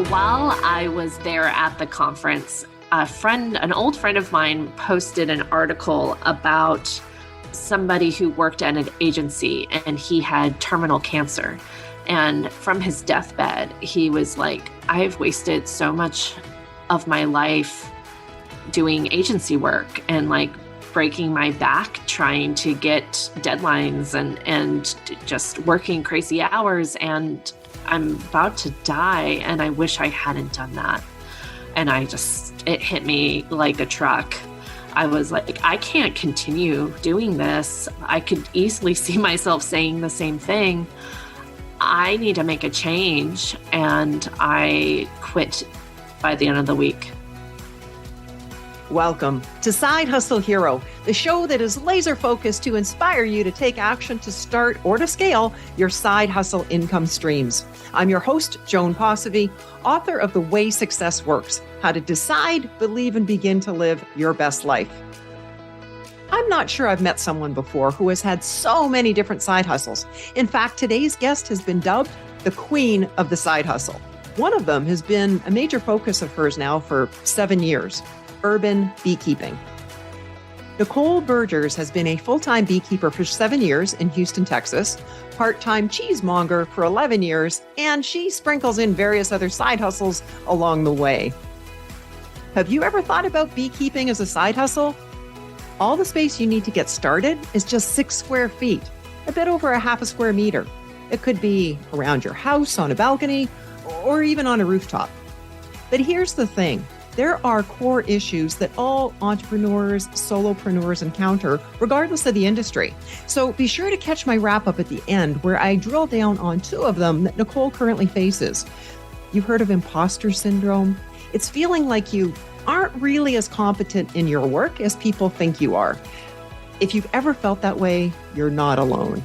While I was there at the conference, an old friend of mine posted an article about somebody who worked at an agency and he had terminal cancer. And from his deathbed, he was like, I've wasted so much of my life doing agency work and like breaking my back trying to get deadlines and just working crazy hours. And I'm about to die. And I wish I hadn't done that. And it hit me like a truck. I was like, I can't continue doing this. I could easily see myself saying the same thing. I need to make a change. And I quit by the end of the week. Welcome to Side Hustle Hero, the show that is laser focused to inspire you to take action to start or to scale your side hustle income streams. I'm your host, Joan Posivy, author of The Way Success Works, How to Decide, Believe, and Begin to Live Your Best Life. I'm not sure I've met someone before who has had so many different side hustles. In fact, today's guest has been dubbed the queen of the side hustle. One of them has been a major focus of hers now for 7 years. Urban beekeeping. Nicole Buergers has been a full-time beekeeper for 7 years in Houston, Texas, part-time cheesemonger for 11 years, and she sprinkles in various other side hustles along the way. Have you ever thought about beekeeping as a side hustle? All the space you need to get started is just 6 square feet, a bit over a half a square meter. It could be around your house, on a balcony, or even on a rooftop. But here's the thing. There are core issues that all entrepreneurs, solopreneurs encounter, regardless of the industry. So be sure to catch my wrap up at the end, where I drill down on 2 of them that Nicole currently faces. You've heard of imposter syndrome? It's feeling like you aren't really as competent in your work as people think you are. If you've ever felt that way, you're not alone.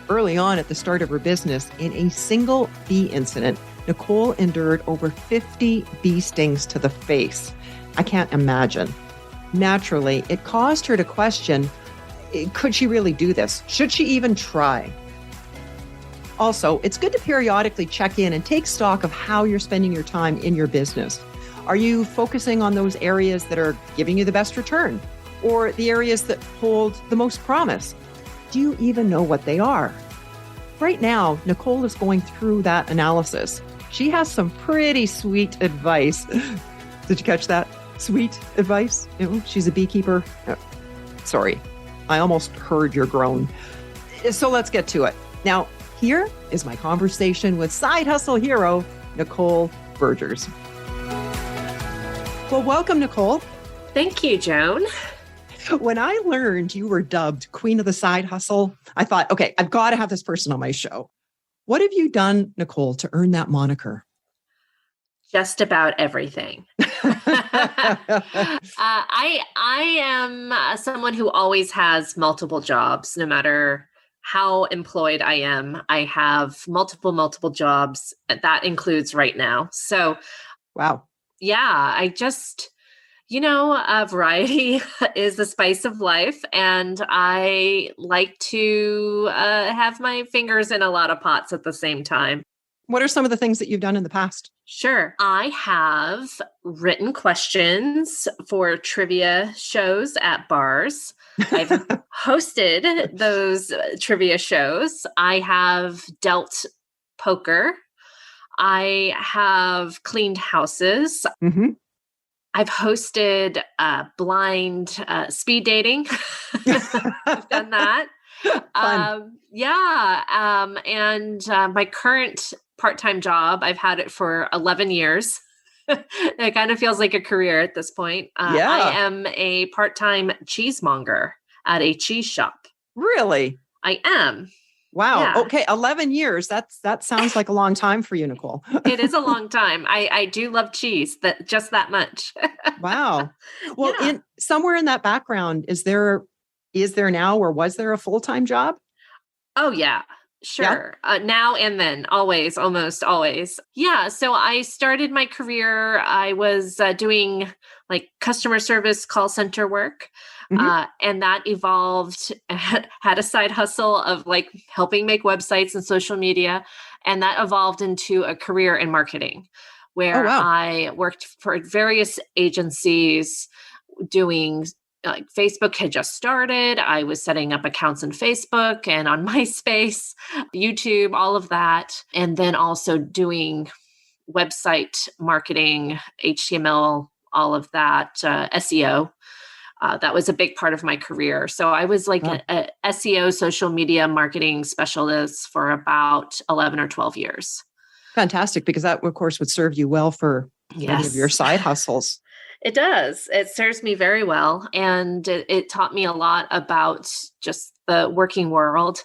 Early on at the start of her business, in a single bee incident, Nicole endured over 50 bee stings to the face. I can't imagine. Naturally, it caused her to question, could she really do this? Should she even try? Also, it's good to periodically check in and take stock of how you're spending your time in your business. Are you focusing on those areas that are giving you the best return, or the areas that hold the most promise? Do you even know what they are? Right now, Nicole is going through that analysis. She has some pretty sweet advice. Did you catch that? Sweet advice? She's a beekeeper. Sorry, I almost heard your groan. So let's get to it. Now, here is my conversation with side hustle hero, Nicole Buergers. Well, welcome, Nicole. Thank you, Joan. When I learned you were dubbed Queen of the Side Hustle, I thought, okay, I've got to have this person on my show. What have you done, Nicole, to earn that moniker? Just about everything. I am someone who always has multiple jobs, no matter how employed I am. I have multiple jobs. That includes right now. So, wow. Yeah, variety is the spice of life, and I like to have my fingers in a lot of pots at the same time. What are some of the things that you've done in the past? Sure. I have written questions for trivia shows at bars. I've hosted those trivia shows. I have dealt poker. I have cleaned houses. Mm-hmm. I've hosted blind speed dating. I've done that. And my current part-time job, I've had it for 11 years. It kind of feels like a career at this point. I am a part-time cheesemonger at a cheese shop. Really? I am. Wow. Yeah. Okay. 11 years. That sounds like a long time for you, Nicole. It is a long time. I do love cheese, just that much. Wow. Well, Yeah. Somewhere in that background, is there now, or was there a full-time job? Oh, yeah. Sure. Yeah. Now and then, always, almost always. Yeah. So I started my career. I was doing like customer service call center work. Mm-hmm. And that evolved, had a side hustle of like helping make websites and social media. And that evolved into a career in marketing, Oh, where wow. I worked for various agencies doing like Facebook had just started. I was setting up accounts on Facebook and on MySpace, YouTube, all of that. And then also doing website marketing, HTML, all of that, SEO. That was a big part of my career. So I was like Wow. a SEO, social media marketing specialist for about 11 or 12 years. Fantastic, because that, of course, would serve you well for many of your Yes. side hustles. It does. It serves me very well. And it taught me a lot about just the working world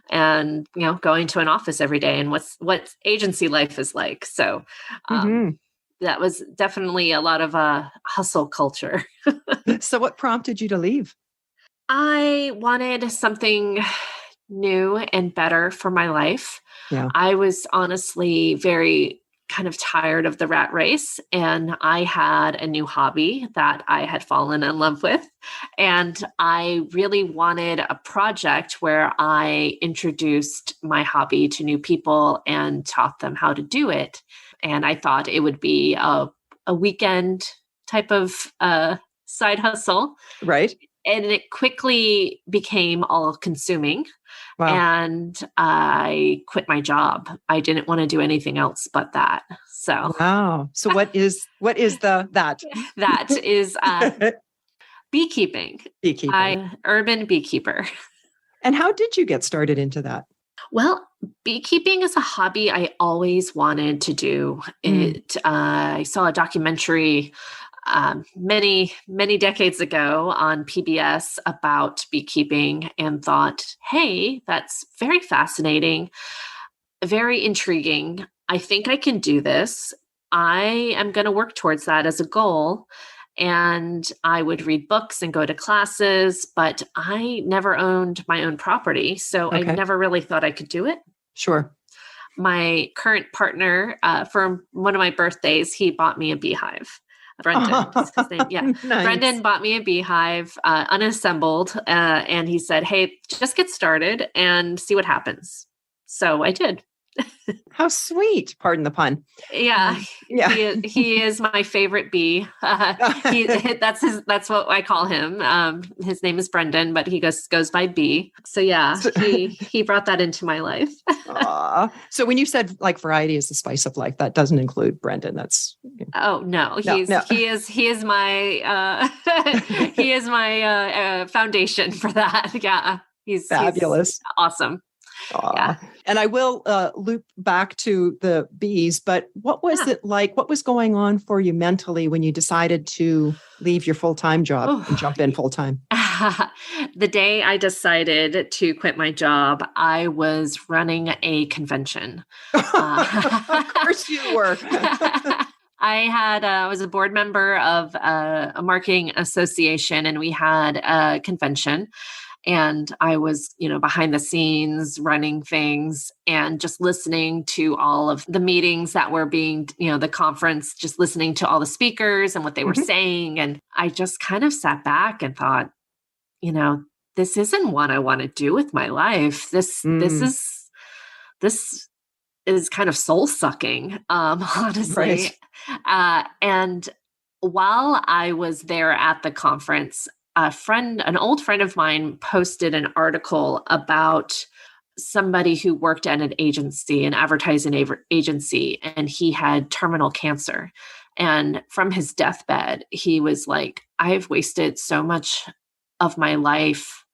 and, going to an office every day and what agency life is like. So that was definitely a lot of hustle culture. So what prompted you to leave? I wanted something new and better for my life. Yeah. I was honestly very kind of tired of the rat race, and I had a new hobby that I had fallen in love with. And I really wanted a project where I introduced my hobby to new people and taught them how to do it. And I thought it would be a weekend type of side hustle. Right. And it quickly became all consuming. Wow. And I quit my job. I didn't want to do anything else but that. So Wow. So what is that? that is beekeeping. Beekeeping. Urban beekeeper. And how did you get started into that? Well, beekeeping is a hobby I always wanted to do. I saw a documentary many, many decades ago on PBS about beekeeping and thought, hey, that's very fascinating, very intriguing. I think I can do this. I am going to work towards that as a goal. And I would read books and go to classes, but I never owned my own property. So I never really thought I could do it. Sure. My current partner, for one of my birthdays, he bought me a beehive. Brendan, is his name. Yeah. Nice. Brendan bought me a beehive, unassembled. And he said, hey, just get started and see what happens. So I did. How sweet. Pardon the pun. Yeah. Yeah. He is my favorite bee. That's what I call him. His name is Brendan, but he goes by Bee. So yeah, he brought that into my life. So when you said like variety is the spice of life, that doesn't include Brendan. That's Oh no, he is my he is my foundation for that. Yeah, he's fabulous. He's awesome. Yeah. And I will loop back to the bees, but what was it like? What was going on for you mentally when you decided to leave your full-time job and jump in full-time? The day I decided to quit my job, I was running a convention. Of course you were. I was a board member of a marketing association, and we had a convention. And I was, behind the scenes running things and just listening to all of the meetings that were being, the conference, just listening to all the speakers and what they were saying. And I just kind of sat back and thought, this isn't what I want to do with my life. This is kind of soul sucking, honestly. Right. And while I was there at the conference, an old friend of mine posted an article about somebody who worked at an agency, an advertising agency, and he had terminal cancer. And from his deathbed, he was like, I've wasted so much of my life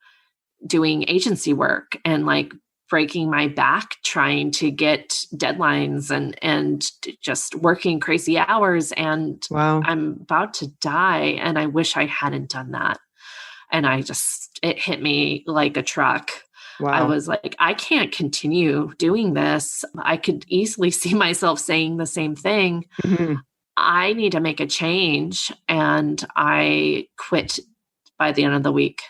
doing agency work and like breaking my back trying to get deadlines and just working crazy hours. And wow. I'm about to die. And I wish I hadn't done that. And it hit me like a truck. Wow. I was like, I can't continue doing this. I could easily see myself saying the same thing. I need to make a change. And I quit by the end of the week.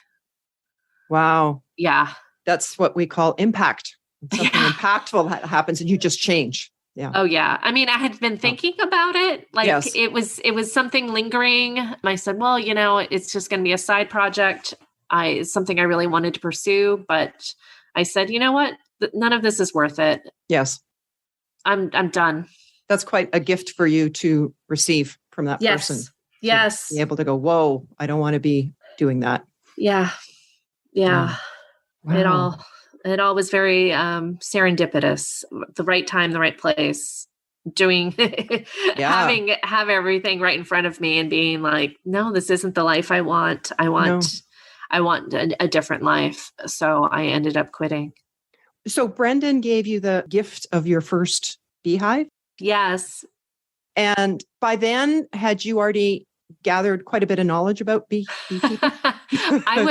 Wow. Yeah. That's what we call impact. Something impactful happens and you just change. Yeah. Oh yeah. I mean, I had been thinking about it. Like yes. it was something lingering. I said, well, it's just going to be a side project. It's something I really wanted to pursue, but I said, you know what? None of this is worth it. Yes. I'm done. That's quite a gift for you to receive from that person. Yes. Be able to go, whoa, I don't want to be doing that. Yeah. Yeah. Wow. It all was very serendipitous. The right time, the right place. Doing have everything right in front of me and being like, no, this isn't the life I want. I want a different life. So I ended up quitting. So Brendan gave you the gift of your first beehive? Yes. And by then, had you already gathered quite a bit of knowledge about beekeeping? I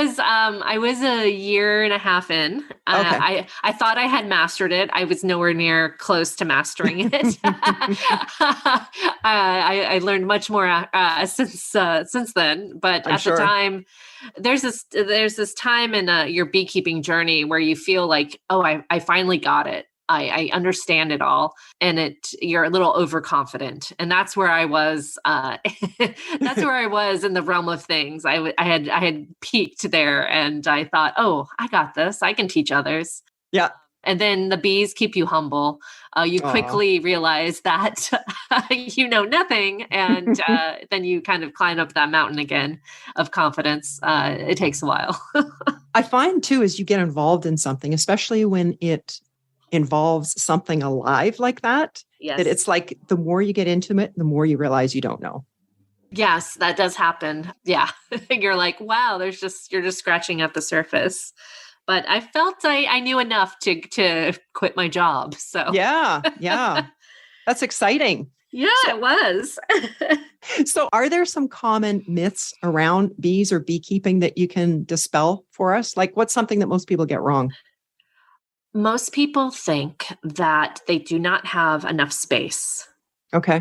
was a year and a half in. I thought I had mastered it. I was nowhere near close to mastering it. I learned much more since then. But at the time, there's this time in your beekeeping journey where you feel like, oh, I finally got it. I understand it all, and you're a little overconfident, and that's where I was. That's where I was in the realm of things. I had peaked there, and I thought, oh, I got this. I can teach others. Yeah. And then the bees keep you humble. You quickly realize that you know nothing, and then you kind of climb up that mountain again of confidence. It takes a while. I find too, as you get involved in something, especially when it involves something alive like that, that it's like the more you get into it, the more you realize you don't know. Yes, that does happen. Yeah. You're like, wow, you're just scratching at the surface. But I felt I knew enough to quit my job. So yeah. That's exciting. Yeah, it was. So are there some common myths around bees or beekeeping that you can dispel for us? Like what's something that most people get wrong? Most people think that they do not have enough space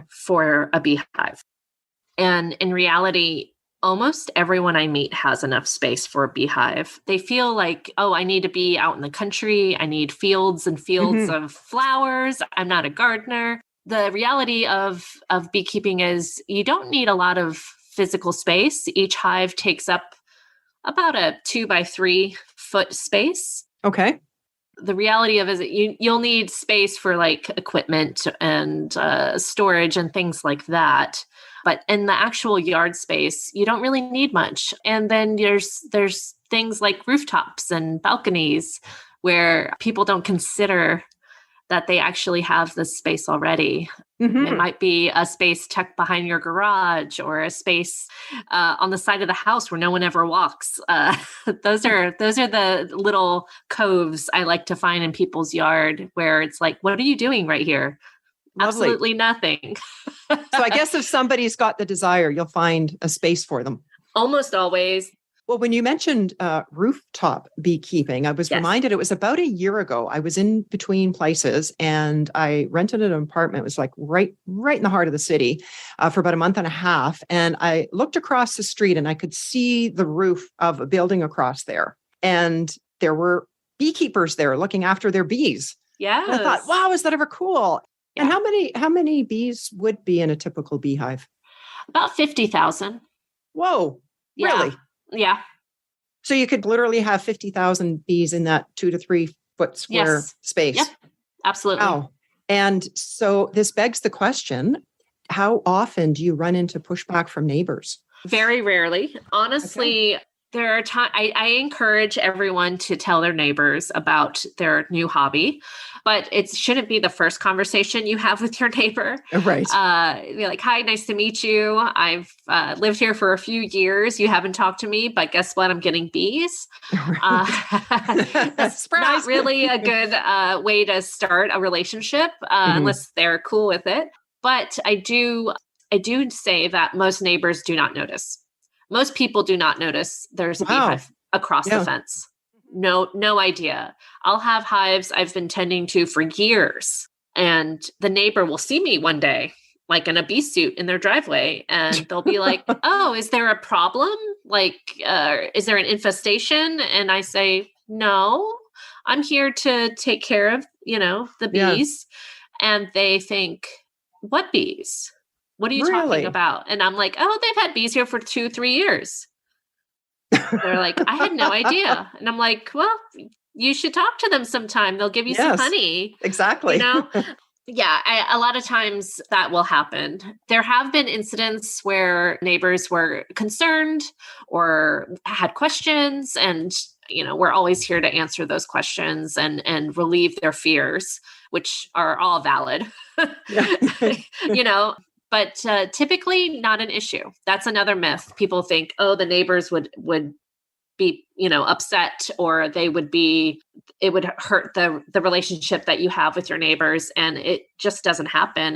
for a beehive. And in reality, almost everyone I meet has enough space for a beehive. They feel like, oh, I need to be out in the country. I need fields and fields of flowers. I'm not a gardener. The reality of beekeeping is you don't need a lot of physical space. Each hive takes up about a 2 by 3 foot space. Okay. The reality of it is you'll need space for like equipment and storage and things like that. But in the actual yard space, you don't really need much. And then there's things like rooftops and balconies where people don't consider that they actually have this space already. It might be a space tucked behind your garage or a space on the side of the house where no one ever walks. Those are the little coves I like to find in people's yard where it's like, what are you doing right here? Lovely. Absolutely nothing. So I guess if somebody's got the desire, you'll find a space for them. Almost always. Well, when you mentioned rooftop beekeeping, I was reminded it was about a year ago. I was in between places and I rented an apartment. It was like right in the heart of the city for about a month and a half. And I looked across the street and I could see the roof of a building across there. And there were beekeepers there looking after their bees. Yeah. I thought, wow, is that ever cool? Yeah. And how many bees would be in a typical beehive? About 50,000. Whoa. Yeah. Really? Yeah. So you could literally have 50,000 bees in that 2 to 3 foot square space. Yep. Absolutely. Wow. And so this begs the question, how often do you run into pushback from neighbors? Very rarely. Honestly, there are times I encourage everyone to tell their neighbors about their new hobby, but it shouldn't be the first conversation you have with your neighbor. Right. Be like, hi, nice to meet you. I've lived here for a few years. You haven't talked to me, but guess what? I'm getting bees. That's not really a good way to start a relationship unless they're cool with it. But I do say that most neighbors do not notice. Most people do not notice there's a beehive across the fence. No idea. I'll have hives I've been tending to for years. And the neighbor will see me one day, like in a bee suit in their driveway. And they'll be like, oh, is there a problem? Like, is there an infestation? And I say, no, I'm here to take care of, the bees. And they think, what bees? What are you talking about? And I'm like, oh, they've had bees here for 2-3 years. They're like, I had no idea. And I'm like, well, you should talk to them sometime. They'll give you some honey. Exactly. Yeah, a lot of times that will happen. There have been incidents where neighbors were concerned or had questions, and we're always here to answer those questions and relieve their fears, which are all valid. Yeah. you know, but typically not an issue. That's another myth. People think, oh, the neighbors would be upset, or it would hurt the relationship that you have with your neighbors, and it just doesn't happen.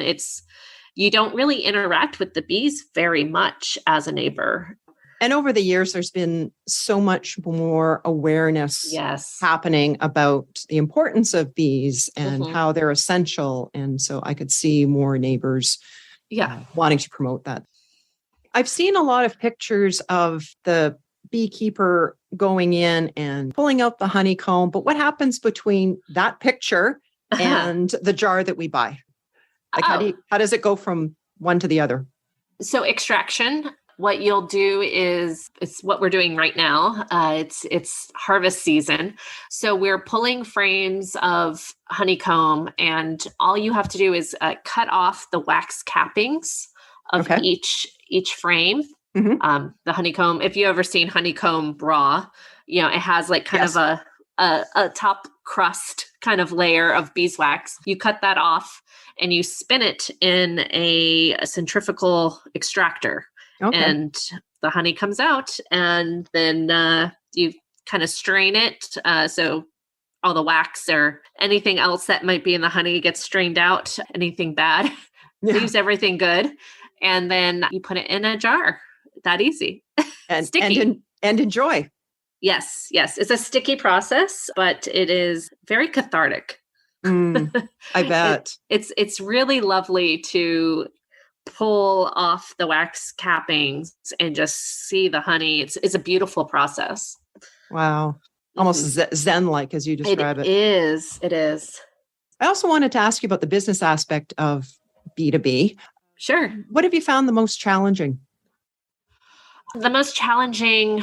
You don't really interact with the bees very much as a neighbor. And over the years, there's been so much more awareness happening about the importance of bees and how they're essential. And so I could see more neighbors wanting to promote that. I've seen a lot of pictures of the beekeeper going in and pulling out the honeycomb. But what happens between that picture and the jar that we buy? Like how does it go from one to the other? So extraction, what you'll do it's what we're doing right now. It's harvest season. So we're pulling frames of honeycomb, and all you have to do is cut off the wax cappings of each frame. Mm-hmm. The honeycomb, if you ever seen honeycomb raw, it has like kind of a top crust kind of layer of beeswax. You cut that off and you spin it in a centrifugal extractor, and the honey comes out, and then you kind of strain it. So all the wax or anything else that might be in the honey gets strained out, anything bad, leaves everything good. And then you put it in a jar. That easy. And sticky. And enjoy. Yes. It's a sticky process, but it is very cathartic. I bet. It's really lovely to pull off the wax cappings and just see the honey. It's a beautiful process. Wow. Almost zen-like as you describe it. It is. I also wanted to ask you about the business aspect of B2B. Sure. What have you found the most challenging? The most challenging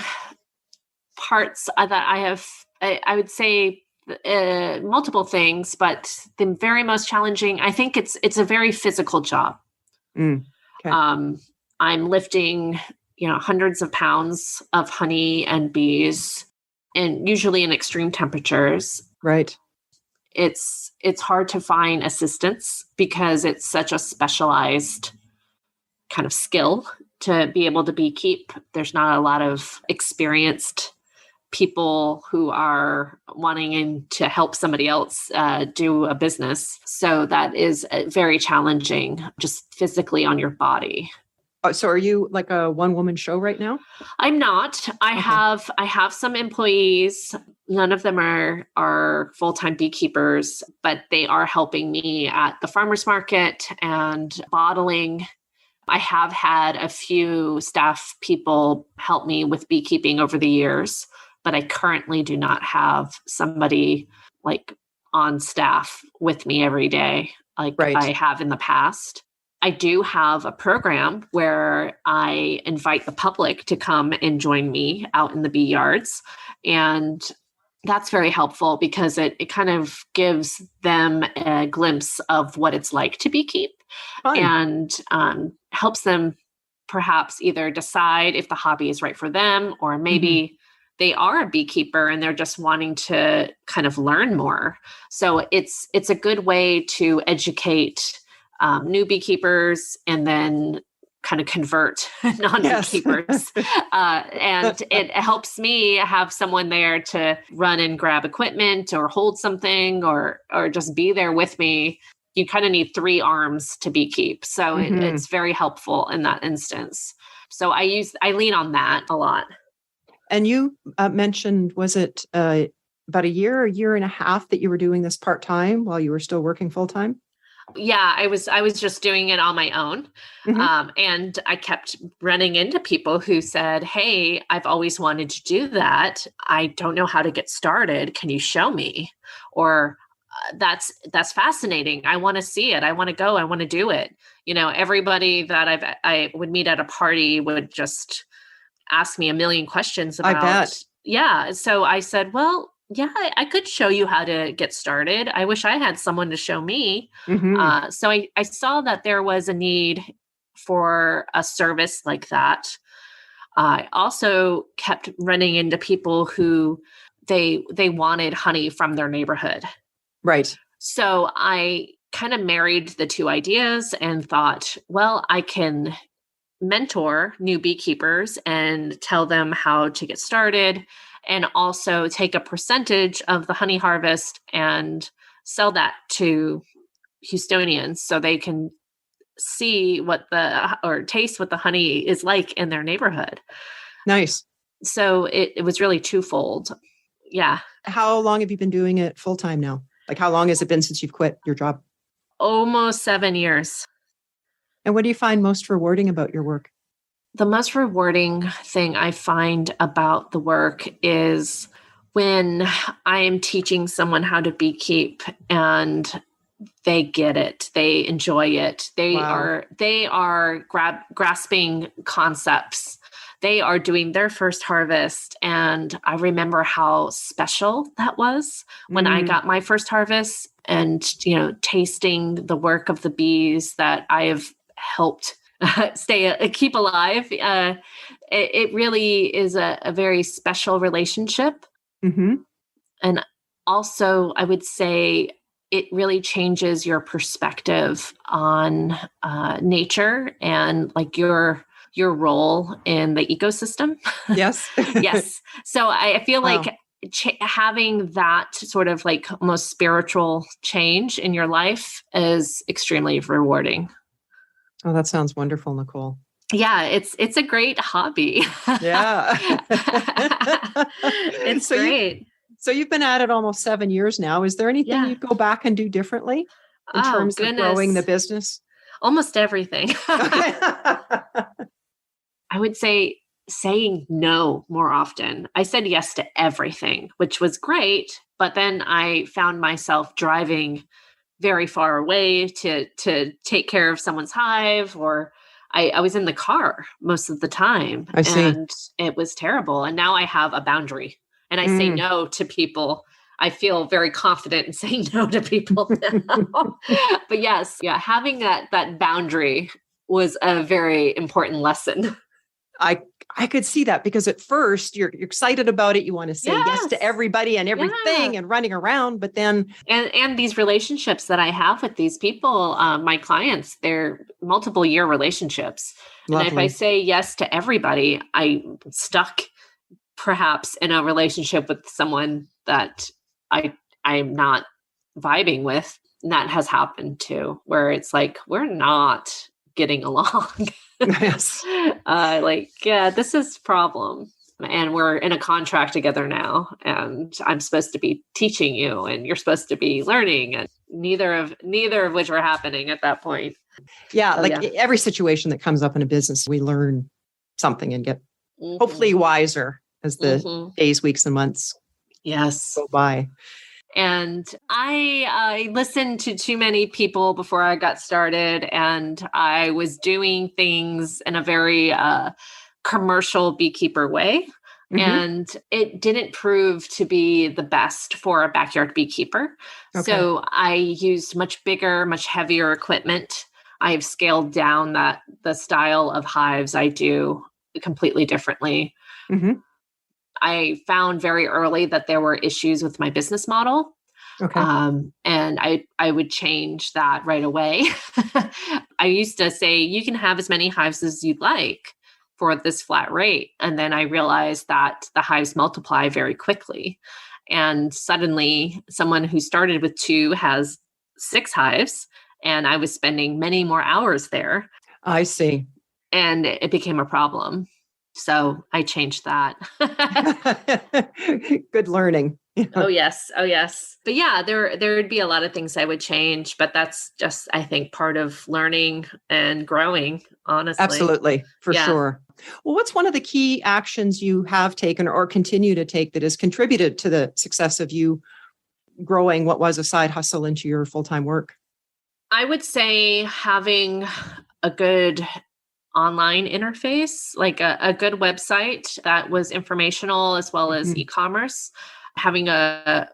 parts that I have, I would say multiple things, but the very most challenging, I think it's a very physical job. I'm lifting, hundreds of pounds of honey and bees, and usually in extreme temperatures. Right. It's hard to find assistance because it's such a specialized kind of skill to be able to beekeep. There's not a lot of experienced people who are wanting to help somebody else do a business. So that is very challenging, just physically on your body. So are you like a one-woman show right now? I'm not. I have some employees. None of them are full-time beekeepers, but they are helping me at the farmers market and bottling. I have had a few staff people help me with beekeeping over the years, but I currently do not have somebody like on staff with me every day like I have in the past. I do have a program where I invite the public to come and join me out in the bee yards. And that's very helpful because it kind of gives them a glimpse of what it's like to beekeep. Fun. And helps them perhaps either decide if the hobby is right for them, or maybe they are a beekeeper and they're just wanting to kind of learn more. So it's a good way to educate new beekeepers and then kind of convert non-beekeepers. And it helps me have someone there to run and grab equipment or hold something or just be there with me. You kind of need 3 arms to beekeep. So it's very helpful in that instance. So I lean on that a lot. And you mentioned, was it about a year and a half that you were doing this part-time while you were still working full-time? Yeah, I was just doing it on my own. And I kept running into people who said, hey, I've always wanted to do that. I don't know how to get started. Can you show me? Or that's fascinating. I want to see it. I want to go. I want to do it. Everybody that I would meet at a party would just ask me a million questions about. I bet. Yeah. So I said, well, Yeah, I could show you how to get started. I wish I had someone to show me. Mm-hmm. So I saw that there was a need for a service like that. I also kept running into people who they wanted honey from their neighborhood. Right. So I kind of married the two ideas and thought, well, I can mentor new beekeepers and tell them how to get started, and also take a percentage of the honey harvest and sell that to Houstonians so they can see or taste what the honey is like in their neighborhood. Nice. So it was really twofold. Yeah. How long have you been doing it full time now? Like, how long has it been since you've quit your job? Almost 7 years. And what do you find most rewarding about your work? The most rewarding thing I find about the work is when I am teaching someone how to beekeep and they get it, they enjoy it. They are grasping concepts. They are doing their first harvest. And I remember how special that was when I got my first harvest, and, tasting the work of the bees that I have helped keep alive. It really is a very special relationship. Mm-hmm. And also, I would say it really changes your perspective on nature and like your role in the ecosystem. Yes. Yes. So I feel Wow. like having that sort of like almost spiritual change in your life is extremely rewarding. Oh, that sounds wonderful, Nicole. Yeah, it's a great hobby. Yeah. It's great. So you've been at it almost 7 years now. Is there anything you'd go back and do differently in terms of growing the business? Almost everything. I would say saying no more often. I said yes to everything, which was great, but then I found myself driving very far away to take care of someone's hive, or I was in the car most of the time. I see. And it was terrible. And now I have a boundary and I say no to people. I feel very confident in saying no to people now. But yes, having that boundary was a very important lesson. I could see that, because at first you're excited about it. You want to say yes to everybody and everything and running around, but then. And these relationships that I have with these people, my clients, they're multiple year relationships. Lovely. And if I say yes to everybody, I'm stuck perhaps in a relationship with someone that I'm not vibing with. And that has happened too, where it's like, we're not getting along. Yes. This is a problem. And we're in a contract together now, and I'm supposed to be teaching you and you're supposed to be learning, and neither of which were happening at that point. Yeah. Every situation that comes up in a business, we learn something and get hopefully wiser as the days, weeks, and months go by. And I listened to too many people before I got started, and I was doing things in a very commercial beekeeper way. Mm-hmm. And it didn't prove to be the best for a backyard beekeeper. Okay. So I used much bigger, much heavier equipment. I've scaled down the style of hives I do completely differently. Mm-hmm. I found very early that there were issues with my business model. Okay. And I would change that right away. I used to say, you can have as many hives as you'd like for this flat rate. And then I realized that the hives multiply very quickly. And suddenly someone who started with 2 has 6 hives, and I was spending many more hours there. I see. And it became a problem. So I changed that. Good learning. Oh, yes. But yeah, there would be a lot of things I would change, but that's just, I think, part of learning and growing, honestly. Absolutely. For sure. Well, what's one of the key actions you have taken or continue to take that has contributed to the success of you growing what was a side hustle into your full-time work? I would say having a good online interface, like a good website that was informational as well as e-commerce. having a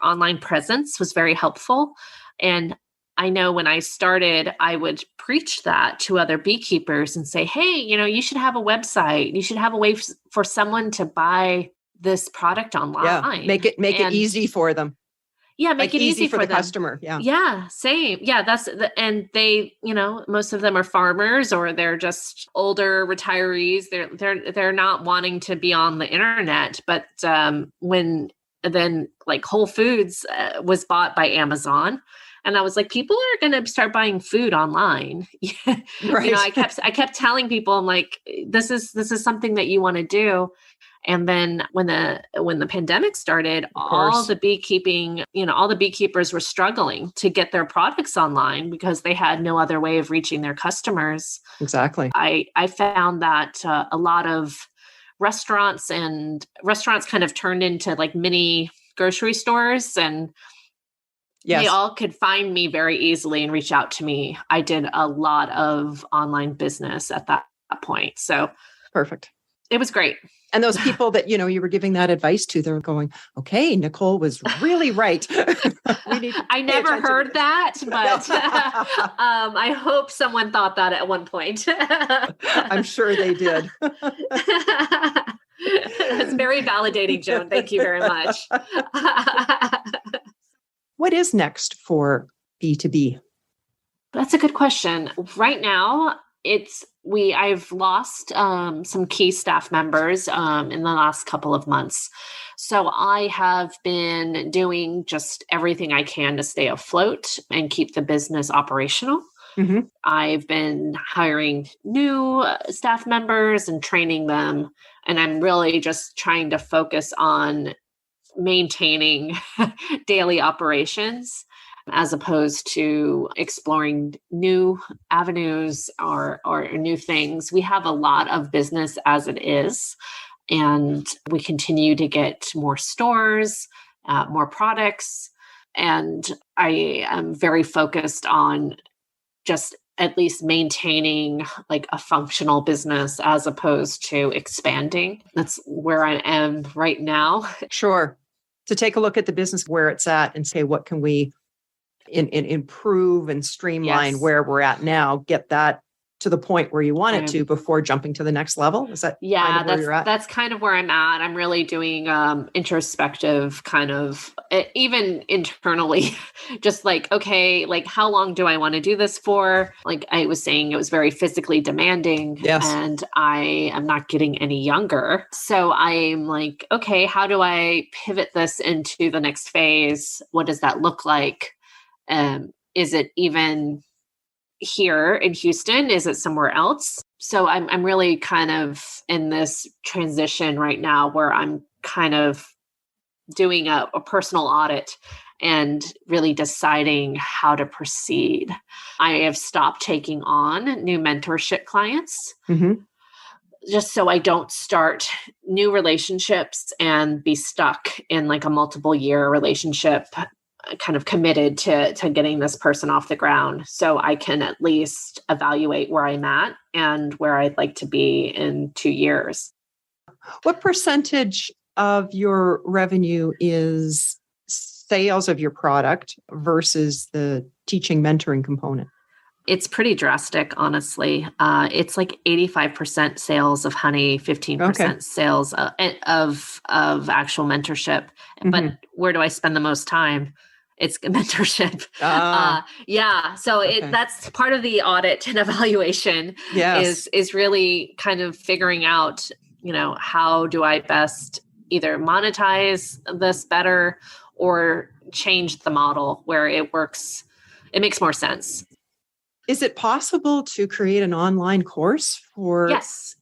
online presence was very helpful. And I know when I started, I would preach that to other beekeepers and say, hey, you should have a website. You should have a way for someone to buy this product online. Yeah, make it easy for them. Yeah, make it easy for the them. customer. Yeah. Yeah, same. Yeah, and they, most of them are farmers or they're just older retirees. They're not wanting to be on the internet. But when then like Whole Foods was bought by Amazon, and I was like, people are going to start buying food online. Right. I kept telling people, I'm like, this is something that you want to do. And then when the pandemic started, all the beekeepers were struggling to get their products online because they had no other way of reaching their customers. Exactly. I found that a lot of restaurants kind of turned into like mini grocery stores, and yes, they all could find me very easily and reach out to me. I did a lot of online business at that point. So perfect. It was great. And those people that, you were giving that advice to, they're going, okay, Nicole was really right. I never heard that, but I hope someone thought that at one point. I'm sure they did. It's very validating, Joan. Thank you very much. What is next for B2B? That's a good question. Right now, I've lost some key staff members in the last couple of months. So I have been doing just everything I can to stay afloat and keep the business operational. Mm-hmm. I've been hiring new staff members and training them. And I'm really just trying to focus on maintaining daily operations, as opposed to exploring new avenues or new things. We have a lot of business as it is, and we continue to get more stores, more products. And I am very focused on just at least maintaining like a functional business as opposed to expanding. That's where I am right now. Sure. To take a look at the business where it's at and say, what can we improve and streamline where we're at now, get that to the point where you want it to before jumping to the next level? Is that kind of where you're at? That's kind of where I'm at. I'm really doing introspective kind of, even internally, just like, okay, like how long do I want to do this for? Like I was saying, it was very physically demanding, and I am not getting any younger. So I'm like, okay, how do I pivot this into the next phase? What does that look like? Is it even here in Houston? Is it somewhere else? So I'm really kind of in this transition right now where I'm kind of doing a personal audit and really deciding how to proceed. I have stopped taking on new mentorship clients, just so I don't start new relationships and be stuck in like a multiple year relationship, kind of committed to getting this person off the ground, so I can at least evaluate where I'm at and where I'd like to be in 2 years. What percentage of your revenue is sales of your product versus the teaching mentoring component? It's pretty drastic, honestly. It's like 85% sales of honey, 15% sales of actual mentorship. But where do I spend the most time? It's mentorship. So that's part of the audit and evaluation is really kind of figuring out, how do I best either monetize this better or change the model where it works. It makes more sense. Is it possible to create an online course for?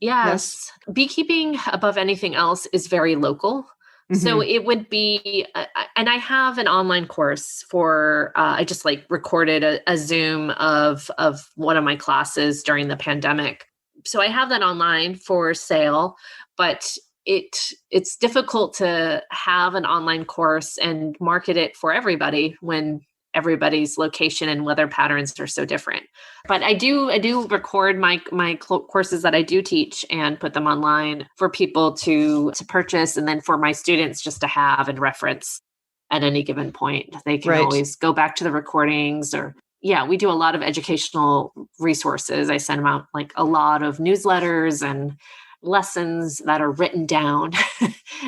Yes. Beekeeping above anything else is very local. So it would be, and I have an online course for, I just like recorded a Zoom of one of my classes during the pandemic. So I have that online for sale, but it's difficult to have an online course and market it for everybody when everybody's location and weather patterns are so different. But I do record my courses that I do teach and put them online for people to purchase, and then for my students just to have and reference at any given point. They can always go back to the recordings, or we do a lot of educational resources. I send them out like a lot of newsletters and lessons that are written down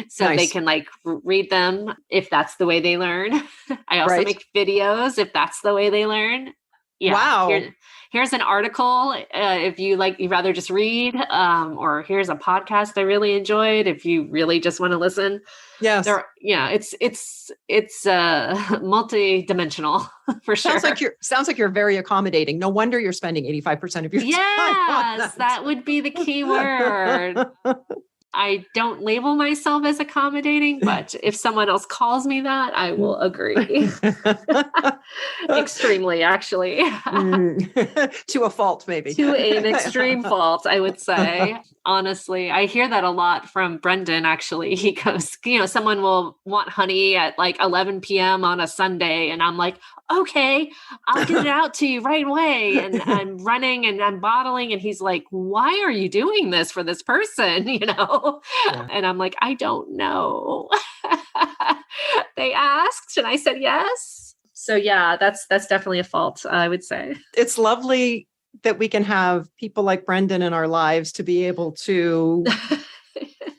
so they can like read them if that's the way they learn. I also make videos if that's the way they learn. Yeah. Wow. Here's an article if you'd rather just read, or here's a podcast I really enjoyed if you really just want to listen. Yes. It's multi-dimensional for sure. Sounds like you're very accommodating. No wonder you're spending 85% of your time on that. That would be the key word. I don't label myself as accommodating, but if someone else calls me that, I will agree. Extremely, actually. To a fault, maybe. To an extreme fault, I would say. Honestly, I hear that a lot from Brendan, actually. He goes, someone will want honey at like 11 p.m. on a Sunday. And I'm like, okay, I'll get it out to you right away. And I'm running and I'm bottling. And he's like, why are you doing this for this person? And I'm like, I don't know. They asked and I said, yes. So that's definitely a fault, I would say. It's lovely that we can have people like Brendan in our lives to be able to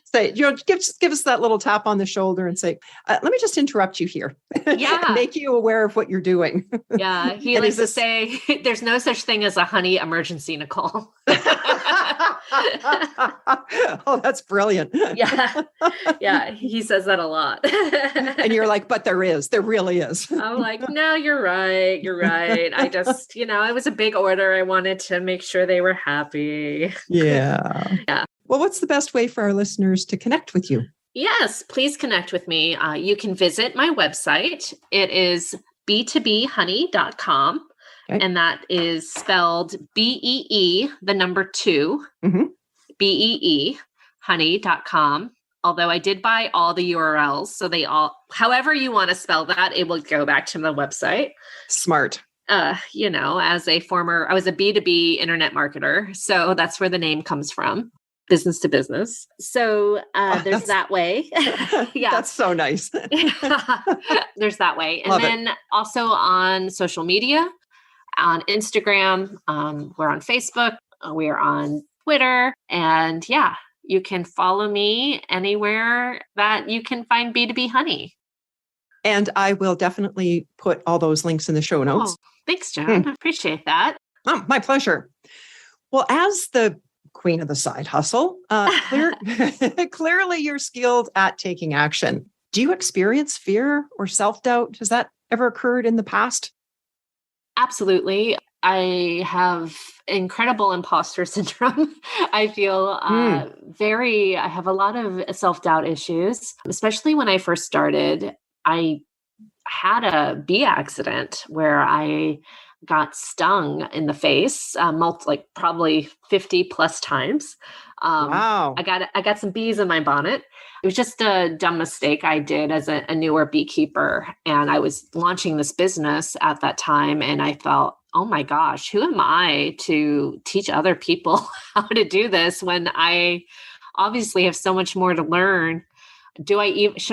say, give us that little tap on the shoulder and say, let me just interrupt you here. Yeah. Make you aware of what you're doing. Yeah. He likes to say, there's no such thing as a honey emergency, Nicole. Oh, that's brilliant. Yeah. Yeah. He says that a lot. And you're like, but there really is. I'm like, no, you're right. You're right. I just, it was a big order. I wanted to make sure they were happy. Yeah. Yeah. Well, what's the best way for our listeners to connect with you? Yes, please connect with me. You can visit my website. It is bee2beehoney.com. Okay. And that is spelled BEE, the number 2, BEE, honey.com. Although I did buy all the URLs. So however you want to spell that, it will go back to the website. Smart. I was a B2B internet marketer. So that's where the name comes from. Business to business. So there's that way. Yeah. That's so nice. There's that way. And then also on social media, on Instagram, we're on Facebook, we're on Twitter, and you can follow me anywhere that you can find B2B Honey. And I will definitely put all those links in the show notes. Oh, thanks, Joan. I appreciate that. Oh, my pleasure. Well, as the queen of the side hustle, clearly you're skilled at taking action. Do you experience fear or self-doubt? Has that ever occurred in the past? Absolutely. I have incredible imposter syndrome. I feel I have a lot of self-doubt issues, especially when I first started. I had a bee accident where I got stung in the face, probably 50 plus times. Wow. I got some bees in my bonnet. It was just a dumb mistake I did as a newer beekeeper. And I was launching this business at that time. And I felt, oh my gosh, who am I to teach other people how to do this when I obviously have so much more to learn? Should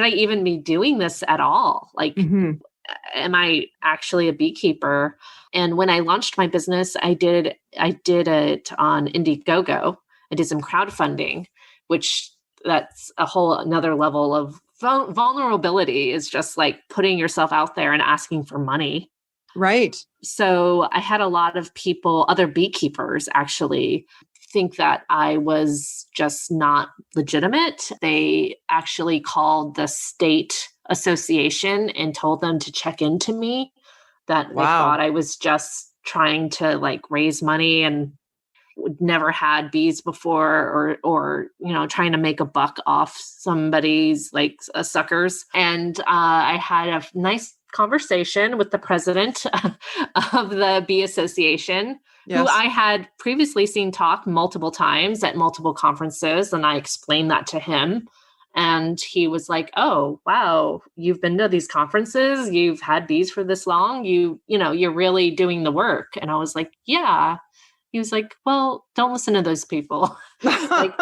I even be doing this at all? Am I actually a beekeeper? And when I launched my business, I did it on Indiegogo. I did some crowdfunding, which that's a whole another level of vulnerability, is just like putting yourself out there and asking for money. Right. So I had a lot of people, other beekeepers actually, think that I was just not legitimate. They actually called the state association and told them to check into me, that they thought I was just trying to raise money and never had bees before, or trying to make a buck off somebody's suckers. And I had a nice conversation with the president of the Bee Association, who I had previously seen talk multiple times at multiple conferences. And I explained that to him. And he was like, "Oh, wow, you've been to these conferences, you've had bees for this long, you're really doing the work." And I was like, "Yeah." He was like, "Well, don't listen to those people." Like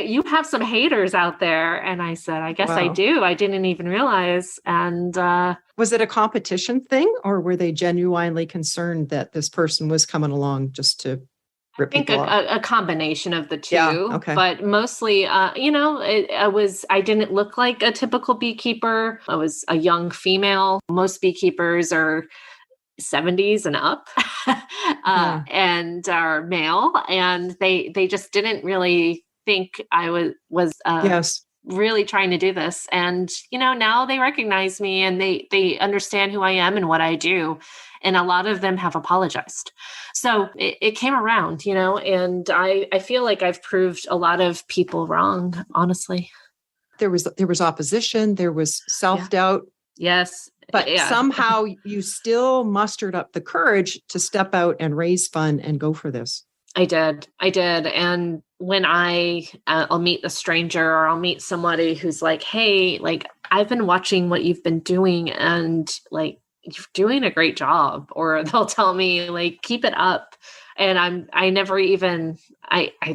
you have some haters out there. And I said, "I guess I Wow. do. I didn't even realize." And Was it a competition thing, or were they genuinely concerned that this person was coming along just to rip I think people off? a combination of the Yeah. two, Okay. but mostly, I didn't look like a typical beekeeper. I was a young female. Most beekeepers are 70s and up, Yeah. and are male, and they just didn't really think I was Yes. really trying to do this. And now they recognize me, and they understand who I am and what I do, and a lot of them have apologized. So it came around, and I feel like I've proved a lot of people wrong, honestly. There was opposition, there was self-doubt, Yes. but Yeah. somehow you still mustered up the courage to step out and raise fund and go for this. I did. And when I'll meet a stranger, or I'll meet somebody who's like, "Hey, like, I've been watching what you've been doing, and like, you're doing a great job," or they'll tell me like, "Keep it up." And I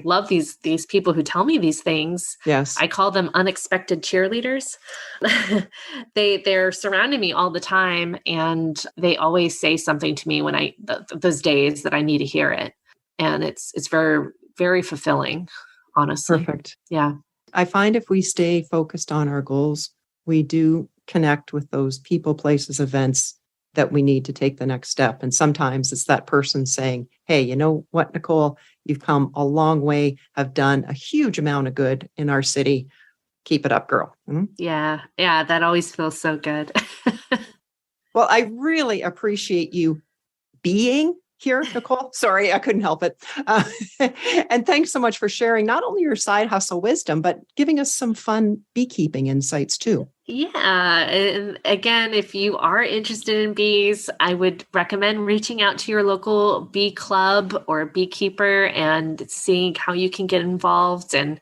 love these people who tell me these things. Yes. I call them unexpected cheerleaders. They're surrounding me all the time, and they always say something to me when those days that I need to hear it. And it's very, very fulfilling, honestly. Perfect. Yeah. I find if we stay focused on our goals, we do connect with those people, places, events that we need to take the next step. And sometimes it's that person saying, "Hey, you know what, Nicole, you've come a long way, have done a huge amount of good in our city. Keep it up, girl." Mm-hmm. Yeah. Yeah. That always feels so good. Well, I really appreciate you being here, Nicole. Sorry, I couldn't help it. And thanks so much for sharing not only your side hustle wisdom, but giving us some fun beekeeping insights too. Yeah. And again, if you are interested in bees, I would recommend reaching out to your local bee club or beekeeper and seeing how you can get involved. And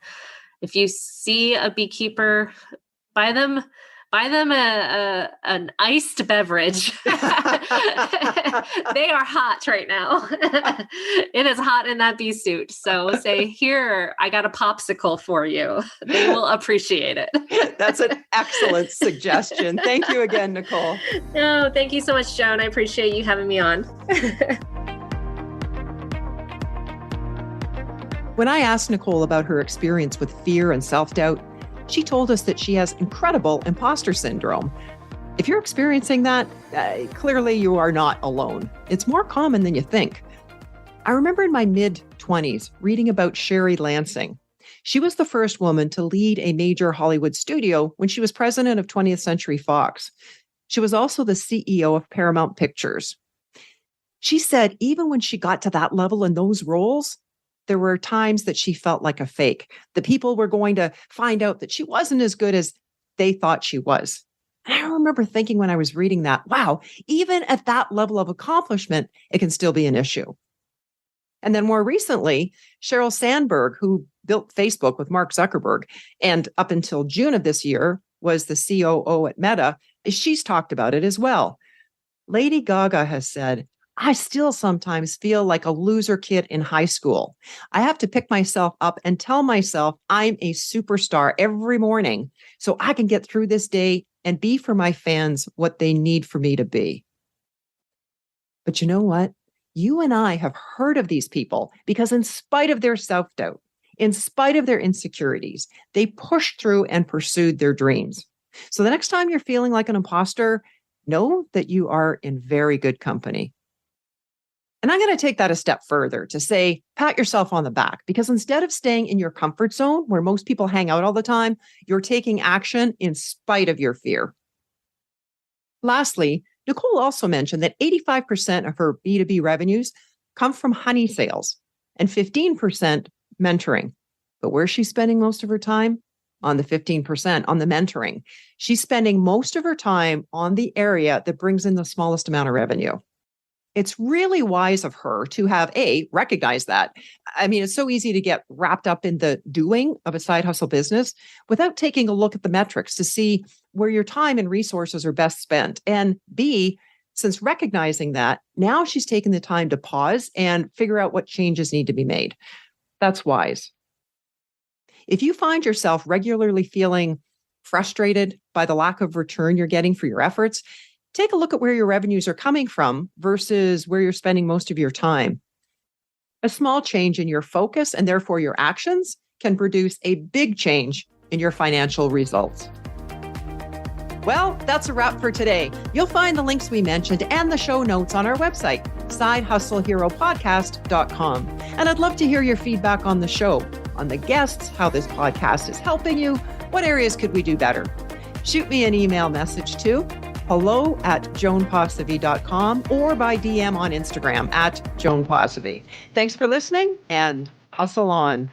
if you see a beekeeper, buy them an iced beverage. They are hot right now. It is hot in that bee suit. So say, "Here, I got a popsicle for you." They will appreciate it. That's an excellent suggestion. Thank you again, Nicole. No, thank you so much, Joan. I appreciate you having me on. When I asked Nicole about her experience with fear and self-doubt, she told us that she has incredible imposter syndrome. If you're experiencing that, clearly you are not alone. It's more common than you think. I remember in my mid-20s reading about Sherry Lansing. She was the first woman to lead a major Hollywood studio when she was president of 20th Century Fox. She was also the CEO of Paramount Pictures. She said even when she got to that level in those roles, there were times that she felt like a fake. The people were going to find out that she wasn't as good as they thought she was. And I remember thinking when I was reading that, wow, even at that level of accomplishment, it can still be an issue. And then more recently, Sheryl Sandberg, who built Facebook with Mark Zuckerberg, and up until June of this year was the COO at Meta, she's talked about it as well. Lady Gaga has said, "I still sometimes feel like a loser kid in high school. I have to pick myself up and tell myself I'm a superstar every morning so I can get through this day and be for my fans what they need for me to be." But you know what? You and I have heard of these people because in spite of their self-doubt, in spite of their insecurities, they pushed through and pursued their dreams. So the next time you're feeling like an imposter, know that you are in very good company. And I'm going to take that a step further to say, pat yourself on the back, because instead of staying in your comfort zone where most people hang out all the time, you're taking action in spite of your fear. Lastly, Nicole also mentioned that 85% of her B2B revenues come from honey sales and 15% mentoring. But where's she spending most of her time? On the 15%, on the mentoring. She's spending most of her time on the area that brings in the smallest amount of revenue. It's really wise of her to have recognized that. I mean, it's so easy to get wrapped up in the doing of a side hustle business without taking a look at the metrics to see where your time and resources are best spent. And B, since recognizing that, now she's taken the time to pause and figure out what changes need to be made. That's wise. If you find yourself regularly feeling frustrated by the lack of return you're getting for your efforts, take a look at where your revenues are coming from versus where you're spending most of your time. A small change in your focus and therefore your actions can produce a big change in your financial results. Well, that's a wrap for today. You'll find the links we mentioned and the show notes on our website, sidehustleheropodcast.com. And I'd love to hear your feedback on the show, on the guests, how this podcast is helping you, what areas could we do better? Shoot me an email message to hello@joanposivy.com or by DM on Instagram @JoanPosivy. Thanks for listening and hustle on.